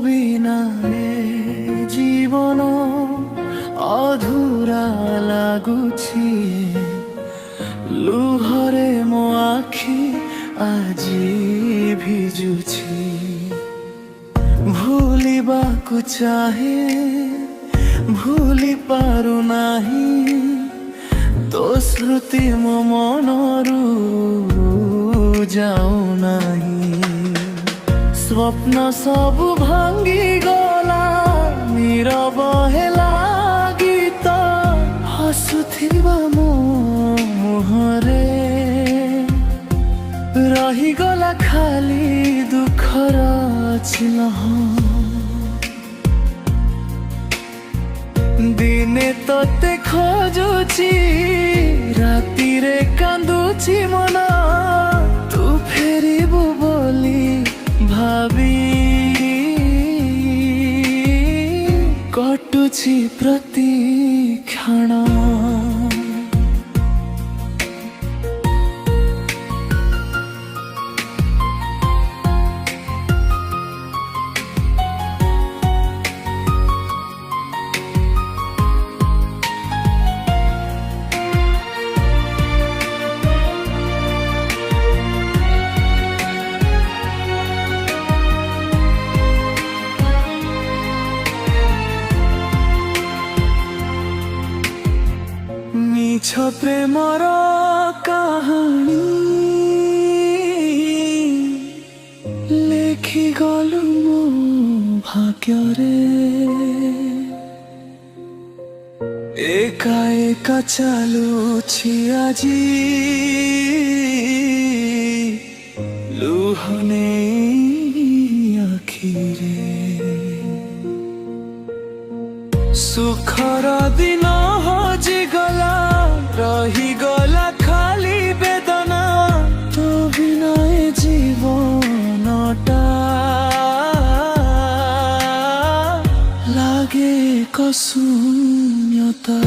বিনা জীবন অধুরা লাগুছি ଲୁହରେ ମୋ ଆଖି ଆଜି ଭିଜୁଛି ଭୁଲିବାକୁ ଚାହେଁ ଭୁଲି ପାରୁନାହିଁ ତୋ ସ୍ମୃତି ମୋ ମନରୁ ଯାଉନାହିଁ ସ୍ୱପ୍ନ ସବୁ ଭାଙ୍ଗିଗଲା ନୀରବ ହେଲା ଗୀତ ହସୁଥିବା ମୋ ମୁହଁରେ ରହିଗଲା ଖାଲି ଦୁଃଖର ଚିହ୍ନ ଦିନେ ତତେ ଖୋଜୁଛି ରାତିରେ କାନ୍ଦୁଛି ମନ ତୁ ଫେରିବୁ ବୋଲି ଭାବି କଟୁଛି ପ୍ରତି କ୍ଷଣ ମିଛ ପ୍ରେମର କାହାଣୀ ଲେଖିଗଲୁ ମୋ ଭାଗ୍ୟରେ ଏକା ଏକା ଚାଲୁଛି ଆଜି ଲୁହ ନେଇ ଆଖିରେ ସୁଖର ଦିନ ହଜିଗଲା ରହିଗଲା ଖାଲି ବେଦନା ତୋ ବିନା ଏ ଜୀବନଟା ଲାଗେ ଏକ ଶୂନ୍ୟତା।